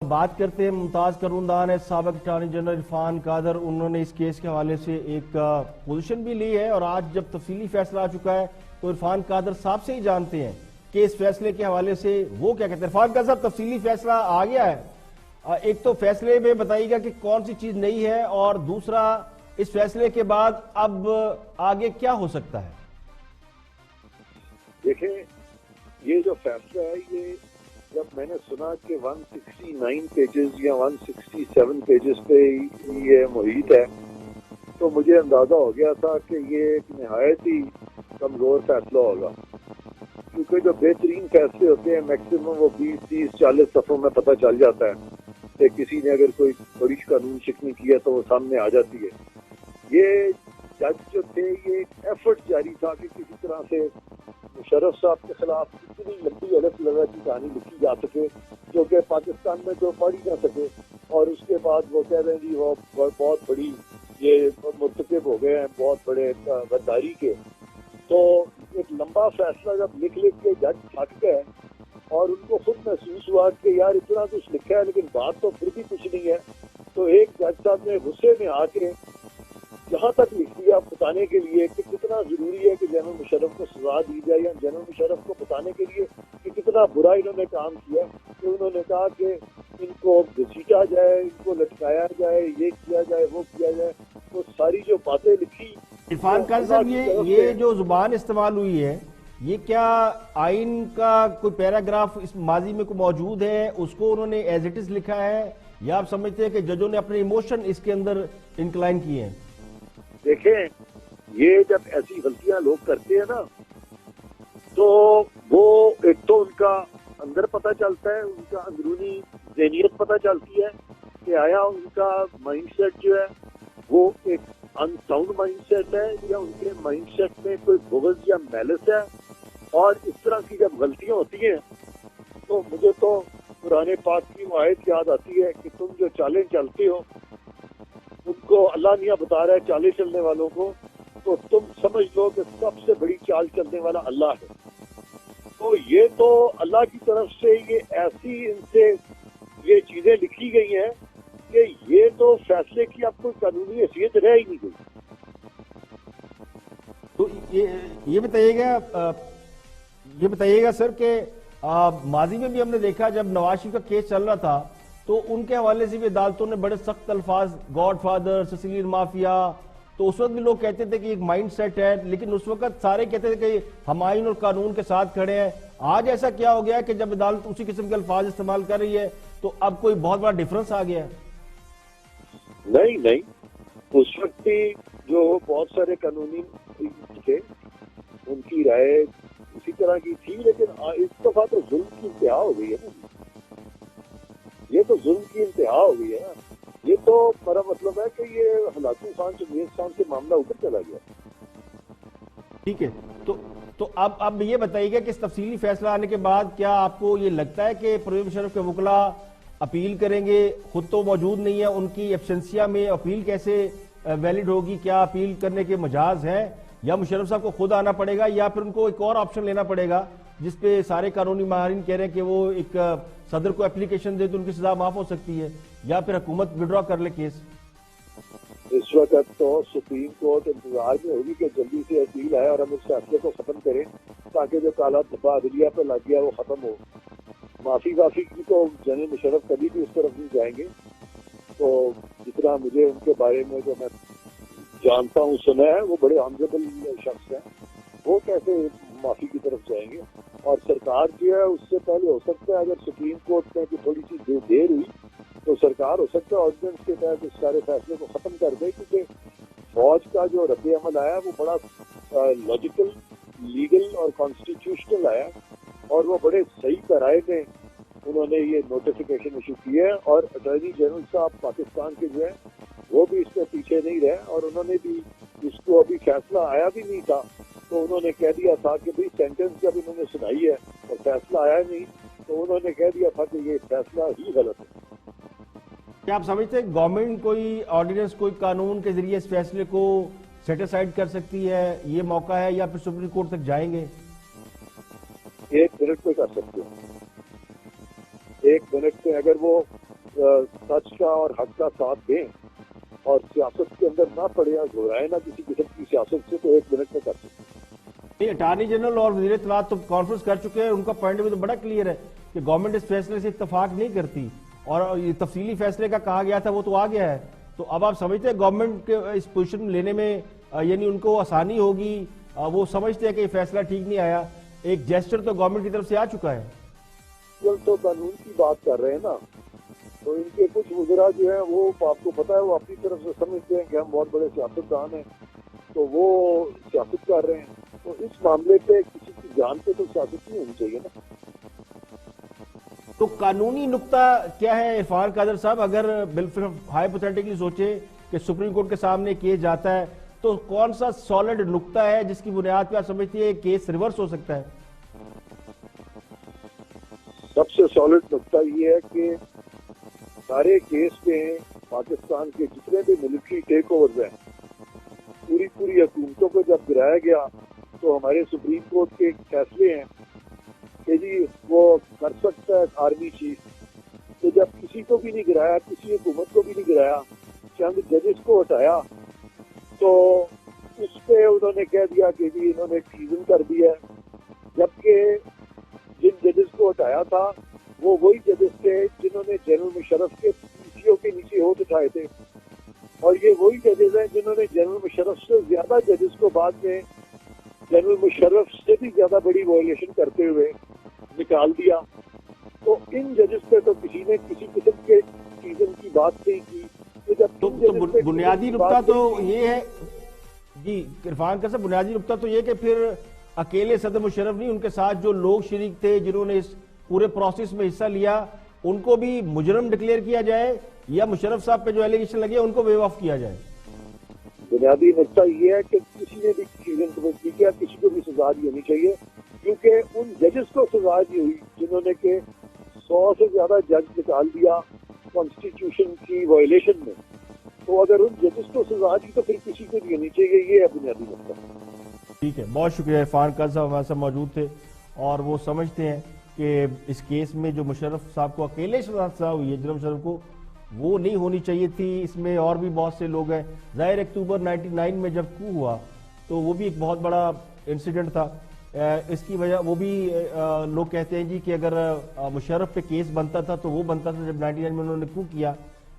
बात करते हैं मुमताज करूनदान है, साबिक अटॉर्नी जनरल इरफान कादर। उन्होंने इस केस के हवाले से एक पोजीशन भी ली है और आज जब तफसीली फैसला आ चुका है तो इरफान कादर साहब से ही जानते हैं कि इस फैसले के हवाले से वो क्या कहते हैं। इरफान कादर साहब, तफसीली फैसला आ गया है, एक तो फैसले में बताइएगा कि कौन सी चीज नई है और दूसरा इस फैसले के बाद अब आगे क्या हो सकता है। देखें, ये जो फैसला है, ये जब मैंने सुना कि 169 पेजेस या 167 पेजेस पे ये मुहित है तो मुझे अंदाजा हो गया था कि ये एक निहायत ही कमजोर फैसला होगा, क्योंकि जो बेहतरीन फैसले होते हैं मैक्सिमम वो 20, 30, 40 सफ़ों में पता चल जाता है कि किसी ने अगर कोई बड़ी कानून शिकनी किया तो वो सामने आ जाती है। ये जज जो थे, ये एफर्ट जारी था कि किसी तरह से मुशर्रफ साहब के खिलाफ इतनी लंबी अलग लगा की कहानी लिखी जा सके जो कि पाकिस्तान में जो पढ़ी जा सके, और उसके बाद वो कह रहे हैं जी वो बहुत बड़ी ये मुर्तकिब हो गए हैं बहुत बड़े गद्दारी के। तो एक लंबा फैसला जब लिख के जज थक गए और उनको खुद महसूस हुआ कि यार इतना कुछ लिखा है लेकिन बात तो फिर भी कुछ नहीं है, तो एक जज साहब ने गुस्से में आके यहाँ तक लिख दिया बताने के लिए कि कितना जरूरी है कि जनरल मुशर्रफ को सजा दी जाए, या जनरल मुशर्रफ को बताने के लिए कि कितना बुरा इन्होंने काम किया। कि उन्होंने कहा कि इनको घसीटा जाए, इनको लटकाया जाए, ये किया जाए, वो किया जाए। तो सारी जो बातें लिखी इरफान खान साहब, ये जो जुबान इस्तेमाल हुई है, ये क्या आइन का कोई पैराग्राफ इस माजी में कोई मौजूद है, उसको उन्होंने एज इट इज लिखा है, या आप समझते हैं कि जजों ने अपने इमोशन इसके अंदर इंक्लाइन किए हैं। देखें, ये जब ऐसी गलतियां लोग करते हैं ना तो वो एक तो उनका अंदर पता चलता है, उनका अंदरूनी ज़हनियत पता चलती है कि आया उनका माइंडसेट जो है वो एक अनसाउंड माइंडसेट है या उनके माइंडसेट में कोई बुग़्ज़ या मैलिस है। और इस तरह की जब गलतियां होती हैं तो मुझे तो कुरान पाक की वो आयत याद आती है कि तुम जो चालें चलते हो उनको अल्लाह नहीं बता रहा है चालें चलने वालों को, तो तुम समझ लो कि सबसे बड़ी चाल चलने वाला अल्लाह है। तो ये तो अल्लाह की तरफ से ये ऐसी इनसे ये चीजें लिखी गई हैं कि ये तो फैसले की अब कोई कानूनी हैसियत रह ही नहीं गई। तो ये बताइएगा सर कि माजी में भी हमने देखा जब नवाज शरीफ का केस चल रहा था तो उनके हवाले से भी अदालतों ने बड़े सख्त अल्फाज, गॉडफादर, सिसिलियन माफिया, तो उस वक्त भी लोग कहते थे कि एक माइंड सेट है, लेकिन उस वक्त सारे कहते थे कि हम आइन और कानून के साथ खड़े हैं। आज ऐसा क्या हो गया कि जब अदालत उसी किस्म के अल्फाज इस्तेमाल कर रही है तो अब कोई बहुत बड़ा डिफरेंस आ गया है? नहीं, उस वक्त भी जो बहुत सारे कानूनी थे उनकी राय इसी तरह की थी, लेकिन इस दफा तो जुल्म की इंतहा हो गई है ना। ये तो जुल्म की इंतहा हो गई है ना। ये तो मेरा मतलब है कि ये हलाकू खान चंगेज खान से मामला ऊपर चला गया। ठीक है, तो अब ये बताइएगा कि इस तफसीली फैसला आने के बाद क्या आपको ये लगता है कि परवेज मुशर्रफ के वकला अपील करेंगे? खुद तो मौजूद नहीं है, उनकी एब्सेंसिया में अपील कैसे वैलिड होगी? क्या अपील करने के मजाज है, या मुशर्रफ साहब को खुद आना पड़ेगा, या फिर उनको एक और ऑप्शन लेना पड़ेगा जिसपे सारे कानूनी माहिरीन कह रहे हैं कि वो एक सदर को एप्लीकेशन दे तो उनकी सजा माफ हो सकती है, या फिर हुकूमत विड्रॉ कर ले केस? इस वक्त तो सुप्रीम कोर्ट इंतजार में होगी कि जल्दी से अपील आए और हम इस फैसले को खत्म करें ताकि जो काला धब्बा अदलिया पर लग गया वो खत्म हो। माफी की तो जनरल मुशर्रफ कभी भी उस तरफ नहीं जाएंगे। तो जितना मुझे उनके बारे में जो मैं जानता हूँ, सुना है, वो बड़े ऑनरेबल शख्स हैं, वो कैसे माफी की तरफ जाएंगे। और सरकार जो है उससे पहले हो सकता है अगर सुप्रीम कोर्ट में थोड़ी सी देर हुई तो सरकार हो सकता है ऑर्डिनेंस के तहत इस सारे फैसले को खत्म कर दे, क्योंकि फौज का जो रद्द अमल आया वो बड़ा लॉजिकल, लीगल और कॉन्स्टिट्यूशनल आया, और वो बड़े सही कराए में उन्होंने ये नोटिफिकेशन इशू किए हैं। और अटॉर्नी जनरल साहब पाकिस्तान के जो है वो भी इसमें पीछे नहीं रहे, और उन्होंने भी इसको अभी फैसला आया भी नहीं था तो उन्होंने कह दिया था कि भाई सेंटेंस जब इन्होंने सुनाई है और फैसला आया नहीं तो उन्होंने कह दिया था कि ये फैसला ही गलत है। क्या आप समझते हैं गवर्नमेंट कोई ऑर्डिनेंस, कोई कानून के जरिए इस फैसले को सेटिसाइड कर सकती है? ये मौका है, या फिर सुप्रीम कोर्ट तक जाएंगे? 1 मिनट में कर सकते हो। 1 मिनट में अगर वो सच का और हक का साथ दें और सियासत के अंदर ना पड़े या घबराए ना किसी किस्म की सियासत से, तो 1 मिनट में कर सकते हैं। अटॉर्नी जनरल और वजीर इत्तलात तो कॉन्फ्रेंस कर चुके हैं, उनका पॉइंट भी तो बड़ा क्लियर है कि गवर्नमेंट इस फैसले से इत्तेफाक नहीं करती और ये तफसीली फैसले का कहा गया था वो तो आ गया है। तो अब आप समझते हैं गवर्नमेंट के इस पोजीशन लेने में यानी उनको आसानी होगी, वो समझते हैं कि ये फैसला ठीक नहीं आया, एक जेस्चर तो गवर्नमेंट की तरफ से आ चुका है। तो कानून की बात कर रहे हैं ना, तो इनके कुछ वज़रा जो है वो आपको पता है वो अपनी तरफ से समझते हैं कि हम बहुत बड़े सियासतदान हैं, तो वो सियासत कर रहे हैं। तो इस मामले पे किसी की जान पे तो सियासत नहीं होनी चाहिए ना। तो कानूनी नुक्ता क्या है इरफान कादर साहब, अगर बिल्कुल हाइपोथेटिकली सोचे कि सुप्रीम कोर्ट के सामने केस जाता है तो कौन सा सॉलिड नुक्ता है जिसकी बुनियाद पर आप समझती है केस रिवर्स हो सकता है? सबसे सॉलिड नुक्ता ये है कि सारे केस में पाकिस्तान के जितने भी मिलिट्री टेक ओवर्स हैं, पूरी हुकूमतों को जब गिराया गया तो हमारे सुप्रीम कोर्ट के फैसले हैं कि जी वो कर सकता है आर्मी चीफ। तो जब किसी को भी नहीं गिराया, किसी हुकूमत को भी नहीं गिराया, चंद जजेस को हटाया, तो उस पे उन्होंने कह दिया कि जी इन्होंने ट्रीजन कर दिया है। जबकि जिन जजेस को हटाया था वो वही जजेस थे जिन्होंने जनरल मुशर्रफ के पीसीओ के नीचे होठ उठाए थे, और ये वही जजेस हैं जिन्होंने जनरल मुशर्रफ से ज्यादा जजेस को बाद में जनरल मुशर्रफ से भी ज्यादा बड़ी वायलेशन करते हुए निकाल दिया। तो इन जजेस पे तो किसी ने किसी किस्म के ट्रीजन की बात नहीं की। तो जब तो बुनियादी नुक्ता तो ये है जी इरफान का, बुनियादी नुक्ता तो ये कि फिर अकेले सदर मुशर्रफ नहीं, उनके साथ जो लोग शरीक थे जिन्होंने इस पूरे प्रोसेस में हिस्सा लिया उनको भी मुजरम डिक्लेयर किया जाए या मुशर्रफ साहब पे जो एलिगेशन लगे उनको वेव ऑफ किया जाए। बुनियादी नुकता ये है कि किसी ने भी ट्रीजन कमिट नहीं किया, किसी को भी सजा नहीं होनी चाहिए, क्योंकि उन जजेस को सजा नहीं हुई जिन्होंने के 100 से ज्यादा जज निकाल दिया कॉन्स्टिट्यूशन की वायलेशन में। तो अगर उन जजेस को सजा दी तो फिर किसी को नहीं होनी चाहिए, ये है बुनियादी नुकता। ठीक है, बहुत शुक्रिया। इरफान कादर साहब हमारे साथ मौजूद थे और वो समझते हैं कि इस केस में जो मुशर्रफ साहब को अकेले सजा हुई है, जनरल मुशर्रफ को, वो नहीं होनी चाहिए थी। इसमें और भी बहुत से लोग हैं। ज़ाहिर अक्टूबर 99 में जब कू हुआ तो वो भी एक बहुत बड़ा इंसिडेंट था। इसकी वजह वो भी लोग कहते हैं जी कि अगर मुशर्रफ पे केस बनता था तो वो बनता था जब 99 में उन्होंने कू किया।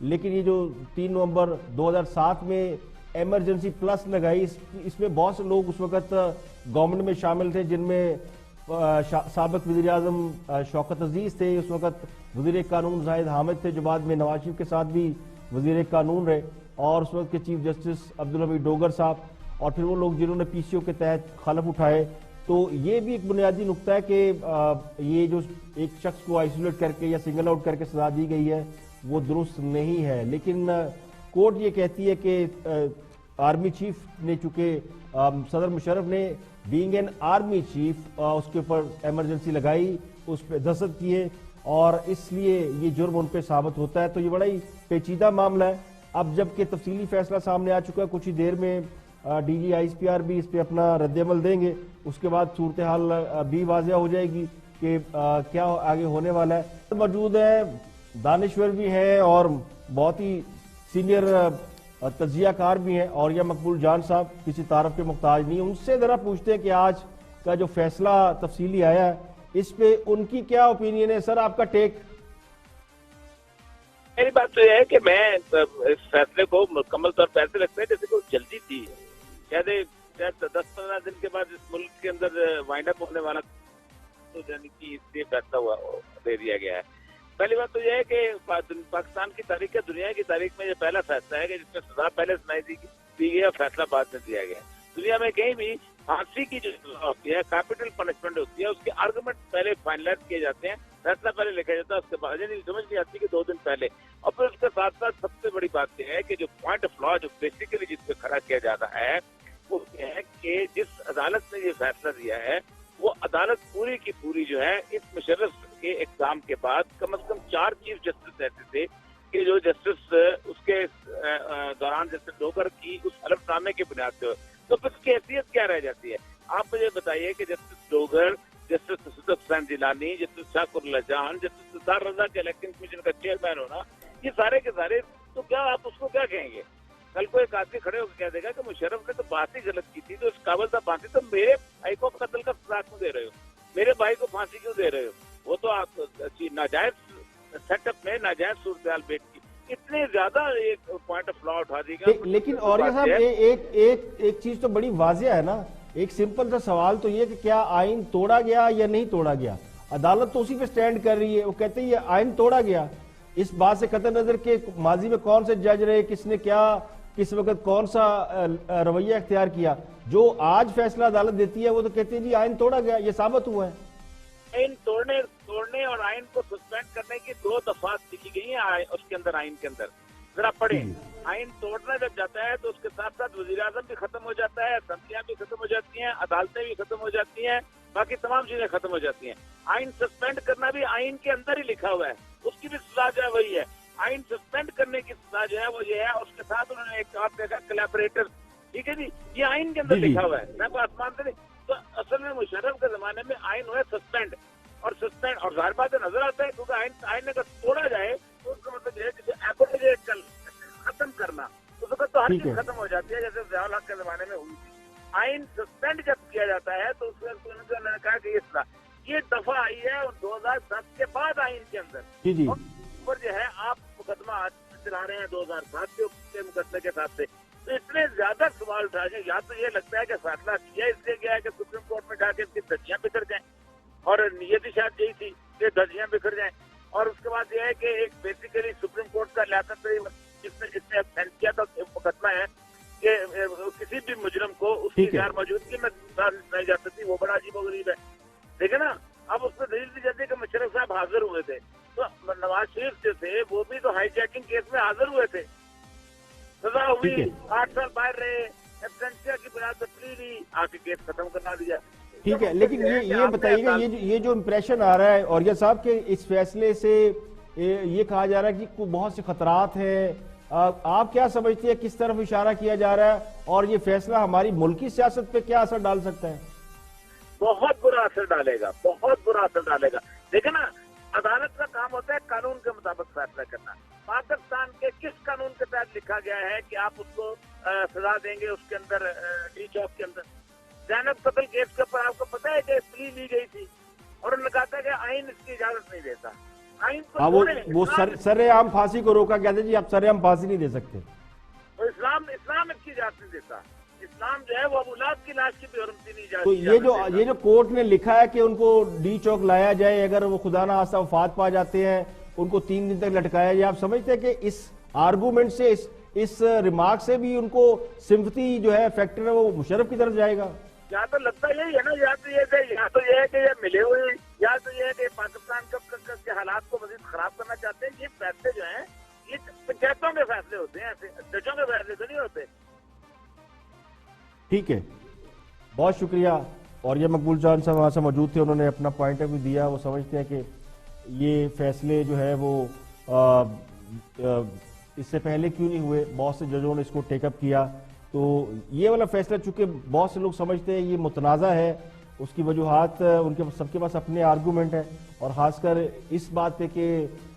लेकिन ये जो 3 नवंबर 2007 में एमरजेंसी प्लस लगाई, इसमें बहुत से लोग उस वक्त गवर्नमेंट में शामिल थे, जिनमें साबिक वज़ीर आज़म शौकत अजीज थे, उस वक्त वज़ीर कानून जाहिद हामिद थे जो बाद में नवाज शरीफ के साथ भी वज़ीर कानून रहे, और उस वक्त के चीफ जस्टिस अब्दुल हमीद डोगर साहब, और फिर वो लोग जिन्होंने पीसीओ के तहत खलफ उठाए। तो ये भी एक बुनियादी नुकता है कि ये जो एक शख्स को आइसोलेट करके या सिंगल आउट करके सजा दी गई है वो दुरुस्त नहीं है। लेकिन कोर्ट ये कहती है कि आर्मी चीफ ने, चूंकि सदर मुशर्रफ ने बीइंग एन आर्मी चीफ उसके ऊपर एमरजेंसी लगाई, उस पर दस्तखत किए, और इसलिए ये जुर्म उन पर साबित होता है। तो ये बड़ा ही पेचीदा मामला है। अब जबकि तफसीली फैसला सामने आ चुका है, कुछ ही देर में डीजी आईएसपीआर भी इस पर अपना रद्द-ए-अमल देंगे, उसके बाद सूरत हाल भी वाज़ेह हो जाएगी कि क्या आगे होने वाला है। तो मौजूद है दानिश्वर भी हैं और बहुत ही सीनियर तजियाकार भी हैं, और या मकबूल जान साहब किसी तारफ के मुख्ताज नहीं। उनसे जरा पूछते हैं कि आज का जो फैसला तफसीली आया है इस पे उनकी क्या ओपिनियन है। सर, आपका टेक? मेरी बात तो यह है कि मैं इस फैसले को मुकम्मल तौर पर ऐसे लगता है जैसे कोई जल्दी थी। शायद 10-15 दिन के बाद इस मुल्क के अंदर वाइंड अप होने वाला, तो यानी कि इसलिए फैसला हुआ दे दिया गया है। पहली बात तो यह है कि पाकिस्तान की तारीख, दुनिया की तारीख में यह पहला फैसला है कि जिसमें सजा पहले सुनाई दी गई और फैसला बाद में दिया गया। दुनिया में कहीं भी फांसी की जो सजा होती है, कैपिटल पनिशमेंट होती है, उसके आर्गुमेंट पहले फाइनलाइज किए जाते हैं, फैसला पहले लिखा जाता है, उसके बाद यानी समझ नहीं आती कि 2 दिन पहले। और फिर उसके साथ साथ सबसे बड़ी बात यह है कि जो पॉइंट ऑफ लॉ जो बेसिकली जिस पे खड़ा किया जाता है वो यह है कि जिस अदालत ने ये फैसला दिया है वो अदालत पूरी की पूरी जो है इस मुशर्रफ के एग्जाम के बाद कम से कम 4 चीफ जस्टिस ऐसे थे कि जो जस्टिस उसके दौरान जस्टिस डोगर की उस हलफनामे की बुनियाद पे, तो फिर उसकी हैसियत क्या रह जाती है? आप मुझे बताइए कि justice Dogar justice Siddique Hussain Jilani, justice Shakur Jahan, justice Siddharth Raza के इलेक्शन कमीशन का चेयरमैन होना, ये सारे के सारे, तो क्या आप उसको क्या कहेंगे? कल को एक आदमी खड़े होकर कह देगा कि मुशर्रफ ने तो बात ही गलत की थी, तो इस काबिल था फांसी, तो मेरे भाई को कत्ल का सजा क्यों दे रहे हो, मेरे भाई को फांसी क्यों दे रहे हो? वो तो आप नाजायज सेटअप में नाजायज सूरत बेट की, इतने ज्यादा एक पॉइंट ऑफ लॉ उठा देगा। लेकिन और साहब एक चीज तो बड़ी वाजिया है ना, एक सिंपल सा सवाल तो ये कि क्या आइन तोड़ा गया या नहीं तोड़ा गया? अदालत तो उसी पे स्टैंड कर रही है, वो कहते हैं ये आइन तोड़ा गया। इस बात से कतई नजर के माजी में कौन से जज रहे, किसने क्या किस वक्त कौन सा रवैया इख्तियार किया, जो आज फैसला अदालत देती है वो तो कहती है जी आइन तोड़ा गया, ये साबित हुआ है। आइन तोड़ने और आइन को सस्पेंड करने की 2 दफा लिखी गई है उसके अंदर, आइन के अंदर जरा पढ़े। आइन तोड़ना जब जाता है तो उसके साथ साथ वजीर आजम भी खत्म हो जाता है, असम्बलियां भी खत्म हो जाती हैं, अदालतें भी खत्म हो जाती हैं, बाकी तमाम चीजें खत्म हो जाती हैं। आइन सस्पेंड करना भी आइन के अंदर ही लिखा हुआ है, उसकी भी सजा जो है वही है। आइन सस्पेंड करने की सजा जो है वो ये है, उसके साथ उन्होंने एक आप देखा कोलैबोरेटर, ठीक है जी, ये आइन के अंदर लिखा हुआ है, मैं को आसमान से नहीं। तो असल में मुशर्रफ के जमाने में आइन हुआ सस्पेंड, और जाहिर बात है नजर आता है, क्योंकि आइन अगर तोड़ा जाए तो उसका मतलब है जैसे एब्रोगेट कर, खत्म करना, तो हर चीज खत्म हो जाती है, जैसे ज़ियाउल हक के जमाने में हुई थी। आइन सस्पेंड जब किया जाता है तो उसमें उन्होंने कहा कि ये दफा आई है 2007 के बाद आइन के अंदर, और जो है आप मुकदमा चला रहे हैं 2007 के मुकदमे के साथ से, तो इतने ज्यादा सवाल उठा के, या तो ये लगता है कि फैसला किया इसलिए गया है कि सुप्रीम कोर्ट में जाके इसकी धज्जियां बिखर जाएं, और नियत ही शायद यही थी कि धज्जियां बिखर जाएं, और उसके बाद यह है कि एक बेसिकली सुप्रीम कोर्ट का लियाकत जिसने अफेंस किया था मुकदमा है कि किसी भी मुजरम को उसकी गैर मौजूदगी में नहीं जा सकती, वो बड़ा अजीबोगरीब है। देखिए ना, अब उसमें दलील दी जाती है कि मुशर्रफ साहब हाजिर हुए थे, तो नवाज शरीफ जो थे वो भी तो हाईजैकिंग केस में हाजिर हुए थे, सजा हुई, 8 साल बाहर रहे, एब्सेंशिया की बुनियाद पर प्ली दी, आके केस खत्म करना दिया। ठीक है, लेकिन ये बताइएगा, ये जो इम्प्रेशन आ रहा है और ये साहब के इस फैसले से ये कहा जा रहा है कि बहुत से खतरात हैं, आप क्या समझते हैं किस तरफ इशारा किया जा रहा है, और ये फैसला हमारी मुल्की सियासत पे क्या असर डाल सकता है? बहुत बुरा असर डालेगा, बहुत बुरा असर डालेगा। देखिए ना, अदालत का काम होता है कानून के मुताबिक फैसला करना। पाकिस्तान के किस कानून के तहत लिखा गया है कि आप उसको सजा देंगे, उसके अंदर डी चौक के अंदर जैनब कत्ल केस के ऊपर आपको पता है कि प्ली ली गई थी, और उन्होंने कहा था कि आइन इसकी इजाजत नहीं देता। आइन को वो सरेआम फांसी को रोका, कहते जी आप सरेआम फांसी नहीं दे सकते, तो इस्लाम इसकी इजाजत नहीं देता। इस्लाम जो है वो औलाद की लाश की भी हरमती नहीं जाती। तो ये जो कोर्ट ने लिखा है कि उनको डी चौक लाया जाए, अगर वो खुदा ना खास्ता वफात पा जाते हैं उनको 3 दिन तक लटकाया जाए, आप समझते हैं कि इस आर्गूमेंट से, इस रिमार्क से भी उनको सिंपैथी जो है फैक्टर है वो मुशर्रफ की तरफ जाएगा? या तो लगता यही है ना, या तो ये है कि ये मिले हुए, या तो ये है कि पाकिस्तान के हालात को मजीद खराब करना चाहते हैं। ये फैसले जो हैं ये पंचायतों के फैसले होते हैं, ऐसे जजों के फैसले तो नहीं होते। ठीक है, बहुत शुक्रिया। और ये मकबूल जान साहब वहाँ से मौजूद थे, उन्होंने अपना पॉइंट ऑफ व्यू दिया। वो समझते हैं कि ये फैसले जो है वो इससे पहले क्यों नहीं हुए, बहुत से जजों ने इसको टेकअप किया। तो ये वाला फैसला चूंकि बहुत से लोग समझते हैं ये मुतनाज़ा है, उसकी वजूहात उनके सबके पास अपने आर्गूमेंट है, और ख़ासकर इस बात पे कि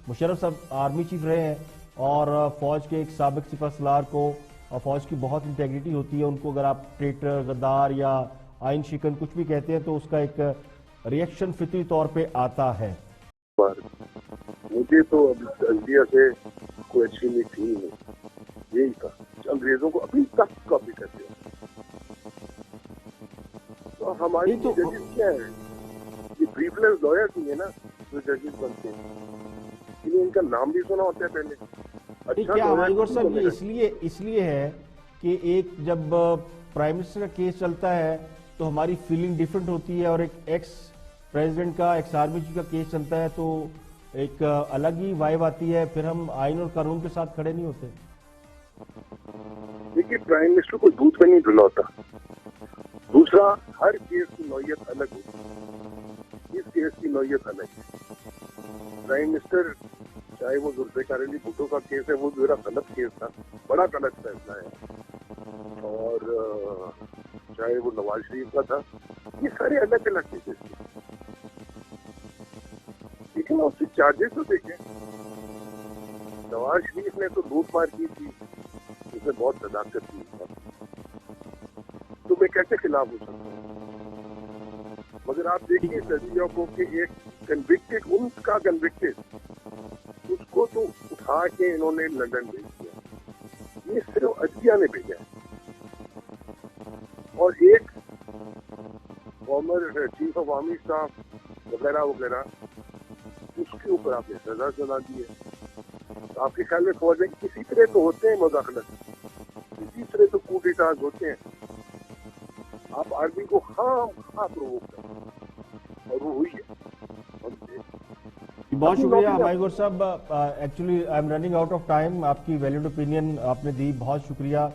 मुशर्रफ साहब आर्मी चीफ रहे हैं और फौज के एक साबिक सिपहसालार को, और फौज की बहुत इंटेग्रिटी होती है, उनको अगर आप ट्रेटर, गद्दार या आइन शिकन कुछ भी कहते हैं तो उसका एक रिएक्शन फितरी तौर पे आता है। मुझे तो इंडिया से कोई अच्छी नहीं थी, यही था, अंग्रेजों को अभी तक कॉपी करते हैं। तो हमारी तो जजेस क्या है, ये ब्रीफलेस लॉयर नहीं है ना जो जजेस बनते हैं, इसलिए इनका नाम भी सुना होता है पहले। अच्छा, क्या हाईकोर्ट साहब ये इसलिए है कि एक जब प्राइम मिनिस्टर का केस चलता है तो हमारी फीलिंग डिफरेंट होती है, और एक एक्स प्रेसिडेंट का, एक्स आर्मी चीफ का केस चलता है तो एक अलग ही वाइब आती है, फिर हम आइन और कानून के साथ खड़े नहीं होते। देखिए, प्राइम मिनिस्टर को दूध में नहीं धुलौता। दूसरा, हर केस की नौयत अलग होती है, इस केस की नौयत अलग है। प्राइम मिनिस्टर, चाहे वो जुल्फ़िकार अली भुट्टो का केस है, वो मेरा गलत केस था, बड़ा गलत फैसला है, और चाहे वो नवाज शरीफ का था, ये सारे अलग अलग केसेस थे। देखें ना, उससे चार्जेस तो देखें। नवाज शरीफ ने तो लूटमार की थी, उसने बहुत सदाकत की, तो मैं कैसे खिलाफ हो सकता हूँ? मगर आप देखिए सदियों को कि एक कन्विक्टेड, उनका कन्विक्टेड, उसको तो उठा के इन्होंने लंदन भेज दिया। ये सिर्फ अदलिया ने भेजा है। और एक former chief of army staff वगैरह वगैरह, उसके ऊपर आपने सजा सुना दी है। तो आपके ख्याल में फौज में किसी तरह तो होते हैं मुदाखलत, किसी तरह तो कूटेटाज होते हैं। आप आर्मी को खाम प्रोवोक करें, और वो हुई है। बहुत शुक्रिया हमारे गौर साहब। Actually I am running out of time. आपकी वैलिड ओपिनियन आपने दी, बहुत शुक्रिया।